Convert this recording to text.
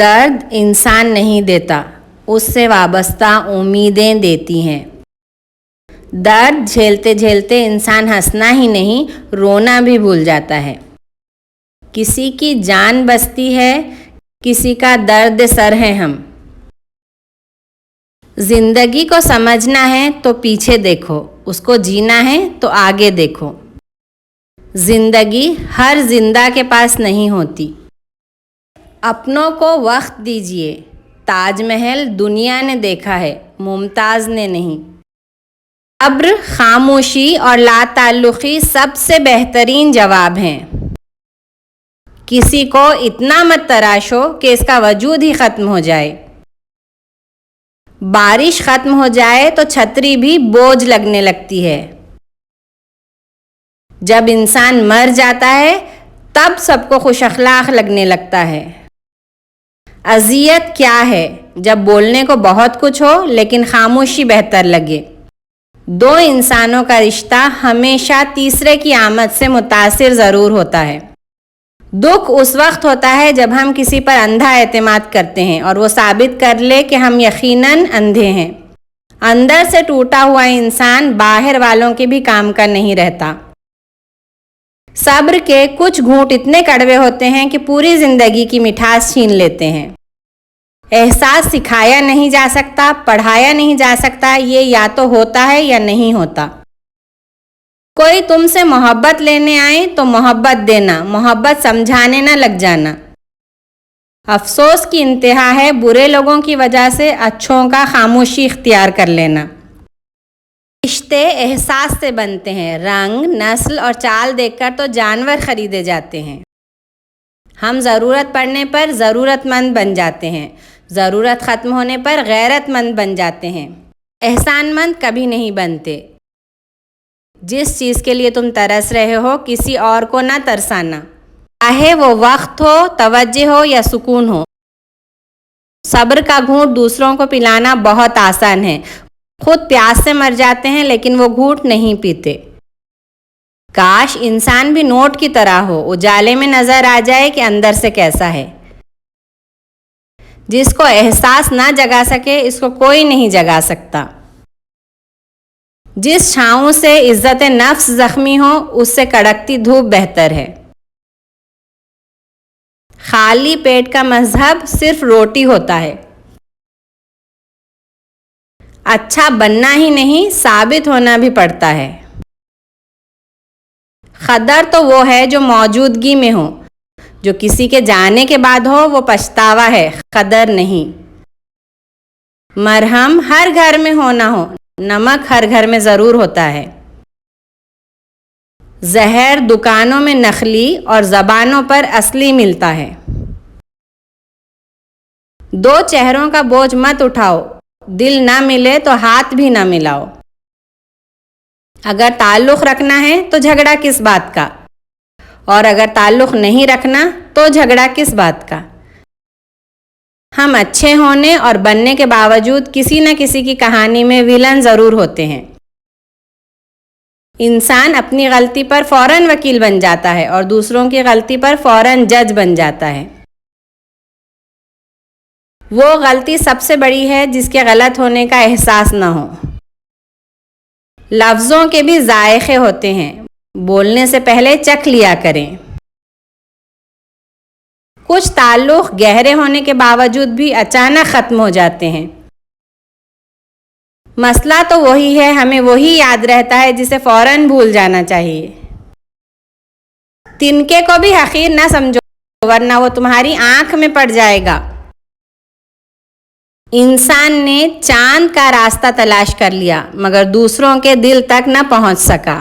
درد انسان نہیں دیتا، اس سے وابستہ امیدیں دیتی ہیں۔ درد جھیلتے جھیلتے انسان ہنسنا ہی نہیں، رونا بھی بھول جاتا ہے۔ کسی کی جان بستی ہے، کسی کا درد سر ہے ہم۔ زندگی کو سمجھنا ہے تو پیچھے دیکھو، اس کو جینا ہے تو آگے دیکھو۔ زندگی ہر زندہ کے پاس نہیں ہوتی۔ اپنوں کو وقت دیجیے، تاج محل دنیا نے دیکھا ہے، ممتاز نے نہیں۔ صبر، خاموشی اور لا تعلقی سب سے بہترین جواب ہیں۔ کسی کو اتنا مت تراشو کہ اس کا وجود ہی ختم ہو جائے۔ بارش ختم ہو جائے تو چھتری بھی بوجھ لگنے لگتی ہے۔ جب انسان مر جاتا ہے تب سب کو خوش اخلاق لگنے لگتا ہے۔ اذیت کیا ہے جب بولنے کو بہت کچھ ہو لیکن خاموشی بہتر لگے۔ دو انسانوں کا رشتہ ہمیشہ تیسرے کی آمد سے متاثر ضرور ہوتا ہے۔ دکھ اس وقت ہوتا ہے جب ہم کسی پر اندھا اعتماد کرتے ہیں اور وہ ثابت کر لے کہ ہم یقیناً اندھے ہیں۔ اندر سے ٹوٹا ہوا انسان باہر والوں کے بھی کام کا نہیں رہتا۔ صبر کے کچھ گھونٹ اتنے کڑوے ہوتے ہیں کہ پوری زندگی کی مٹھاس چھین لیتے ہیں۔ احساس سکھایا نہیں جا سکتا، پڑھایا نہیں جا سکتا، یہ یا تو ہوتا ہے یا نہیں ہوتا۔ کوئی تم سے محبت لینے آئے تو محبت دینا، محبت سمجھانے نہ لگ جانا۔ افسوس کی انتہا ہے برے لوگوں کی وجہ سے اچھوں کا خاموشی اختیار کر لینا۔ رشتے احساس سے بنتے ہیں، رنگ، نسل اور چال دیکھ کر تو جانور خریدے جاتے ہیں۔ ہم ضرورت پڑنے پر ضرورت مند بن جاتے ہیں، ضرورت ختم ہونے پر غیرت مند بن جاتے ہیں، احسان مند کبھی نہیں بنتے۔ جس چیز کے لیے تم ترس رہے ہو کسی اور کو نہ ترسانا، چاہے وہ وقت ہو، توجہ ہو یا سکون ہو۔ صبر کا گھونٹ دوسروں کو پلانا بہت آسان ہے، خود پیاس سے مر جاتے ہیں لیکن وہ گھونٹ نہیں پیتے۔ کاش انسان بھی نوٹ کی طرح ہو، اجالے میں نظر آ جائے کہ اندر سے کیسا ہے۔ جس کو احساس نہ جگا سکے اس کو کوئی نہیں جگا سکتا۔ جس چھاؤں سے عزت نفس زخمی ہو اس سے کڑکتی دھوپ بہتر ہے۔ خالی پیٹ کا مذہب صرف روٹی ہوتا ہے۔ اچھا بننا ہی نہیں ثابت ہونا بھی پڑتا ہے۔ قدر تو وہ ہے جو موجودگی میں ہو، جو کسی کے جانے کے بعد ہو وہ پچھتاوا ہے، قدر نہیں۔ مرہم ہر گھر میں ہو نہ ہو، نمک ہر گھر میں ضرور ہوتا ہے۔ زہر دکانوں میں نقلی اور زبانوں پر اصلی ملتا ہے۔ دو چہروں کا بوجھ مت اٹھاؤ، دل نہ ملے تو ہاتھ بھی نہ ملاؤ۔ اگر تعلق رکھنا ہے تو جھگڑا کس بات کا، اور اگر تعلق نہیں رکھنا تو جھگڑا کس بات کا۔ ہم اچھے ہونے اور بننے کے باوجود کسی نہ کسی کی کہانی میں ویلن ضرور ہوتے ہیں۔ انسان اپنی غلطی پر فوراً وکیل بن جاتا ہے اور دوسروں کی غلطی پر فوراً جج بن جاتا ہے۔ وہ غلطی سب سے بڑی ہے جس کے غلط ہونے کا احساس نہ ہو۔ لفظوں کے بھی ذائقے ہوتے ہیں، بولنے سے پہلے چکھ لیا کریں۔ کچھ تعلق گہرے ہونے کے باوجود بھی اچانک ختم ہو جاتے ہیں۔ مسئلہ تو وہی ہے، ہمیں وہی یاد رہتا ہے جسے فوراً بھول جانا چاہیے۔ تنکے کو بھی حقیر نہ سمجھو ورنہ وہ تمہاری آنکھ میں پڑ جائے گا۔ انسان نے چاند کا راستہ تلاش کر لیا مگر دوسروں کے دل تک نہ پہنچ سکا۔